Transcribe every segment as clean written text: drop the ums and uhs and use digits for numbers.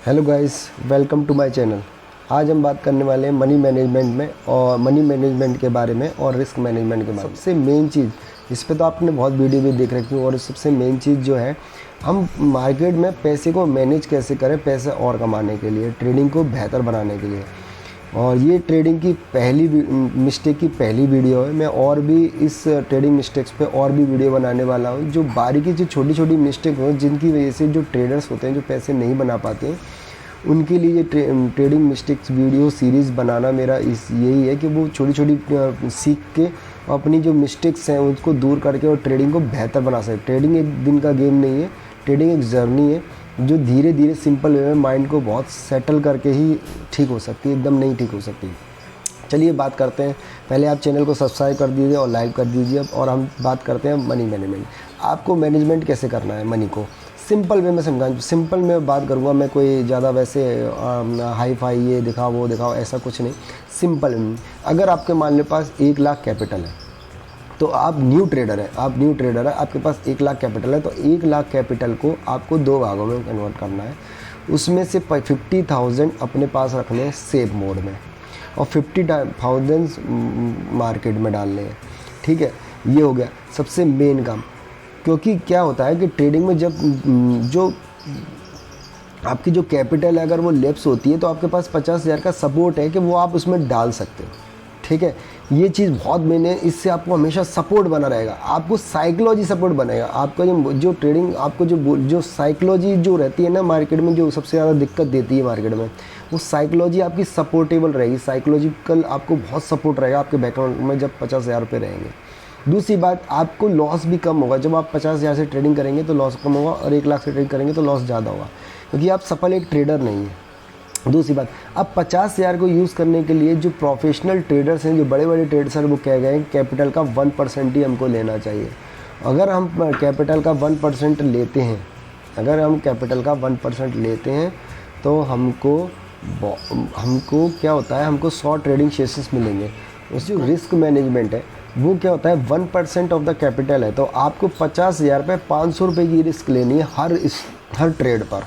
Hello guys, welcome to my channel. आज हम बात करने वाले हैं मनी मैनेजमेंट में और मनी मैनेजमेंट के बारे में और रिस्क मैनेजमेंट के बारे में। सबसे मेन चीज़, इस पे तो आपने बहुत वीडियो भी देख रखी है, और सबसे मेन चीज़ जो है, हम मार्केट में पैसे को मैनेज कैसे करें पैसे और कमाने के लिए, ट्रेडिंग को बेहतर बनाने के लिए। और ये ट्रेडिंग की पहली मिस्टेक की पहली वीडियो है। मैं और भी इस ट्रेडिंग मिस्टेक्स पे और भी वीडियो बनाने वाला हूँ, जो बारीकी जो छोटी छोटी मिस्टेक हो, जिनकी वजह से जो ट्रेडर्स होते हैं जो पैसे नहीं बना पाते हैं, उनके लिए ये ट्रेडिंग मिस्टेक्स वीडियो सीरीज़ बनाना मेरा यही है कि वो छोटी छोटी सीख के अपनी जो मिस्टेक्स हैं उसको दूर करके और ट्रेडिंग को बेहतर बना सके। ट्रेडिंग एक दिन का गेम नहीं है, ट्रेडिंग एक जर्नी है जो धीरे धीरे सिंपल वे में माइंड को बहुत सेटल करके ही ठीक हो सकती है, एकदम नहीं ठीक हो सकती। चलिए बात करते हैं। पहले आप चैनल को सब्सक्राइब कर दीजिए और लाइक कर दीजिए, और हम बात करते हैं मनी मैनेजमेंट। आपको मैनेजमेंट कैसे करना है मनी को, सिंपल वे में समझा। सिंपल में बात करूँगा मैं, कोई ज़्यादा वैसे हाई फाई ये दिखाओ वो दिखाओ ऐसा कुछ नहीं। सिंपल, अगर आपके मान लो पास 1 लाख कैपिटल है, तो आप न्यू ट्रेडर है, आपके पास 1 लाख कैपिटल है, तो 1 लाख कैपिटल को आपको 2 भागों में कन्वर्ट करना है। उसमें से 50,000 अपने पास रखने हैं सेव मोड में, और 50,000 मार्केट में डालने हैं। ठीक है, ये हो गया सबसे मेन काम। क्योंकि क्या होता है कि ट्रेडिंग में जब जो आपकी जो कैपिटल है, अगर वो लेप्स होती है, तो आपके पास 50,000 का सपोर्ट है कि वो आप उसमें डाल सकते हो। ठीक है, ये चीज़ बहुत मेन है। इससे आपको हमेशा सपोर्ट बना रहेगा, आपको साइकोलॉजी सपोर्ट बनेगा। आपका जो ट्रेडिंग, आपको जो साइकोलॉजी जो रहती है ना मार्केट में, जो सबसे ज़्यादा दिक्कत देती है मार्केट में, वो साइकोलॉजी आपकी सपोर्टेबल रहेगी। साइकोलॉजिकल आपको बहुत सपोर्ट रहेगा आपके बैकग्राउंड में जब 50,000 रुपये रहेंगे। दूसरी बात, आपको लॉस भी कम होगा। जब आप 50,000 से ट्रेडिंग करेंगे तो लॉस कम होगा, और 1 लाख से ट्रेडिंग करेंगे तो लॉस ज़्यादा होगा, क्योंकि आप सफल एक ट्रेडर नहीं है। दूसरी बात, अब 50,000 को यूज़ करने के लिए जो प्रोफेशनल ट्रेडर्स हैं, जो बड़े बड़े ट्रेडर्स हैं, वो कह गए हैं कैपिटल का 1% ही हमको लेना चाहिए। अगर हम कैपिटल का 1% लेते हैं, अगर हम कैपिटल का 1% लेते हैं, तो हमको क्या होता है, हमको 100 ट्रेडिंग सेशंस मिलेंगे। उस जो रिस्क मैनेजमेंट है वो क्या होता है, 1% ऑफ द कैपिटल है, तो आपको 50,000 पे 500 रुपये की रिस्क लेनी है हर ट्रेड पर।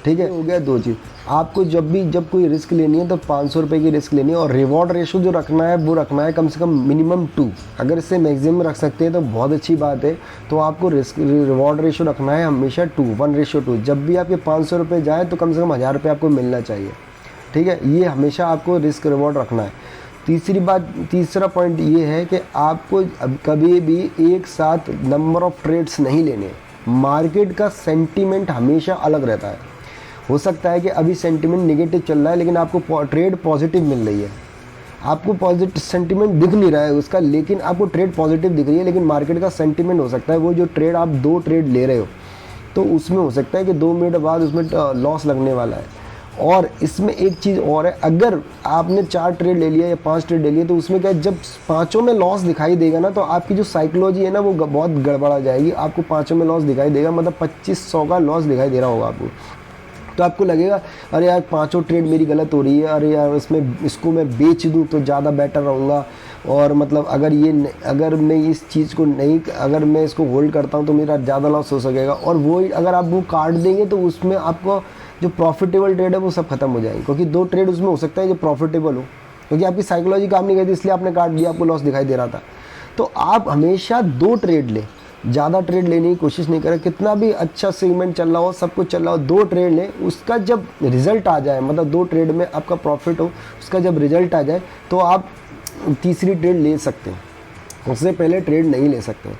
ठीक है, हो गया दो चीज़। आपको जब कोई रिस्क लेनी है तो 500 रुपये की रिस्क लेनी है, और रिवॉर्ड रेशो जो रखना है वो रखना है कम से कम मिनिमम 2। अगर इससे मैक्सिमम रख सकते हैं तो बहुत अच्छी बात है। तो आपको रिवॉर्ड रेशो रखना है हमेशा 1:2। जब भी आपके 500 रुपये जाए तो कम से कम 1000 रुपये आपको मिलना चाहिए। ठीक है, ये हमेशा आपको रिस्क रिवॉर्ड रखना है। तीसरा पॉइंट ये है कि आपको कभी भी एक साथ नंबर ऑफ ट्रेड्स नहीं लेने। मार्केट का सेंटीमेंट हमेशा अलग रहता है। हो सकता है कि अभी सेंटीमेंट नेगेटिव चल रहा है, लेकिन आपको ट्रेड पॉजिटिव मिल रही है। आपको पॉजिटिव सेंटीमेंट दिख नहीं रहा है उसका, लेकिन आपको ट्रेड पॉजिटिव दिख रही है। लेकिन मार्केट का सेंटीमेंट हो सकता है, वो जो ट्रेड आप 2 ट्रेड ले रहे हो, तो उसमें हो सकता है कि 2 मिनट बाद उसमें लॉस लगने वाला है। और इसमें एक चीज़ और है, अगर आपने 4 ट्रेड ले लिया या 5 ट्रेड ले लिया, तो उसमें क्या है, जब 5 में लॉस दिखाई देगा ना, तो आपकी जो साइकोलॉजी है ना वो बहुत गड़बड़ा जाएगी। आपको 5 में लॉस दिखाई देगा, मतलब 2500 का लॉस दिखाई दे रहा होगा आपको, तो आपको लगेगा अरे यार 5 ट्रेड मेरी गलत हो रही है, अरे यार इसको मैं बेच दूँ तो ज़्यादा बेटर रहूँगा। और मतलब अगर मैं इस चीज़ को नहीं, अगर मैं इसको होल्ड करता हूँ तो मेरा ज़्यादा लॉस हो सकेगा। और वो अगर आप वो काट देंगे तो उसमें आपको जो प्रॉफिटेबल ट्रेड है वो सब खत्म हो जाएगी, क्योंकि 2 ट्रेड उसमें हो सकता है जो प्रॉफिटेबल हो, क्योंकि आपकी साइकोलॉजी काम नहीं करती, इसलिए आपने काट दिया, आपको लॉस दिखाई दे रहा था। तो आप हमेशा 2 ट्रेड लें, ज़्यादा ट्रेड लेने की कोशिश नहीं करें। कितना भी अच्छा सेगमेंट चल रहा हो, सब कुछ चल रहा हो, 2 ट्रेड लें। उसका जब रिजल्ट आ जाए, मतलब 2 ट्रेड में आपका प्रॉफिट हो, उसका जब रिजल्ट आ जाए तो आप तीसरी ट्रेड ले सकते हैं, उससे पहले ट्रेड नहीं ले सकते।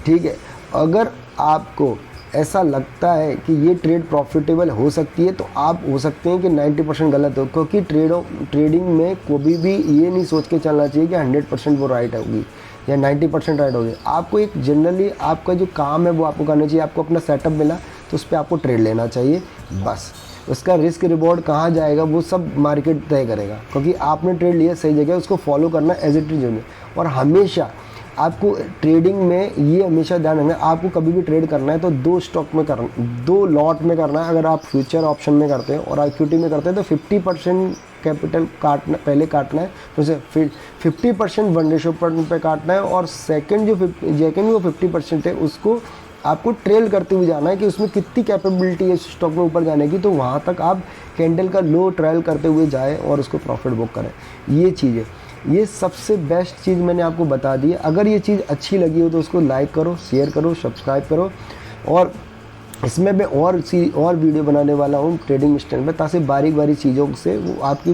ठीक है, अगर आपको ऐसा लगता है कि ये ट्रेड प्रॉफिटेबल हो सकती है, तो आप हो सकते हैं कि 90% गलत हो, क्योंकि ट्रेडिंग में कभी भी ये नहीं सोच के चलना चाहिए कि 100% वो राइट होगी या 90% राइट होगी। आपको एक जनरली आपका जो काम है वो आपको करना चाहिए। आपको अपना सेटअप मिला तो उस पर आपको ट्रेड लेना चाहिए, बस। उसका रिस्क रिवॉर्ड कहाँ जाएगा वो सब मार्केट तय करेगा, क्योंकि आपने ट्रेड लिया सही जगह, उसको फॉलो करना एज इट इज। और हमेशा आपको ट्रेडिंग में ये हमेशा ध्यान रखना है, आपको कभी भी ट्रेड करना है तो 2 स्टॉक में करना, 2 लॉट में करना है। अगर आप फ्यूचर ऑप्शन में करते हैं और इक्विटी में करते हैं तो 50% कैपिटल पहले काटना है, तो फिर 50% 1:1 पे काटना है, और सेकंड जो 50% है उसको आपको ट्रेल करते हुए जाना है कि उसमें कितनी कैपेबिलिटी है स्टॉक में ऊपर जाने की, तो वहाँ तक आप कैंडल का लो ट्रायल करते हुए जाएँ और उसको प्रॉफिट बुक करें। ये चीज़ है, ये सबसे बेस्ट चीज़ मैंने आपको बता दी है। अगर ये चीज़ अच्छी लगी हो तो उसको लाइक करो, शेयर करो, सब्सक्राइब करो, और इसमें मैं और वीडियो बनाने वाला हूँ ट्रेडिंग स्टाइल में, ताकि बारीक बारीक चीज़ों से वो आपकी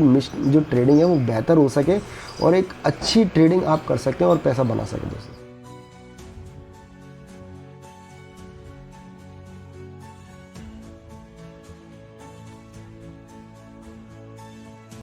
जो ट्रेडिंग है वो बेहतर हो सके और एक अच्छी ट्रेडिंग आप कर सकते हैं और पैसा बना सकते हैं दोस्तों।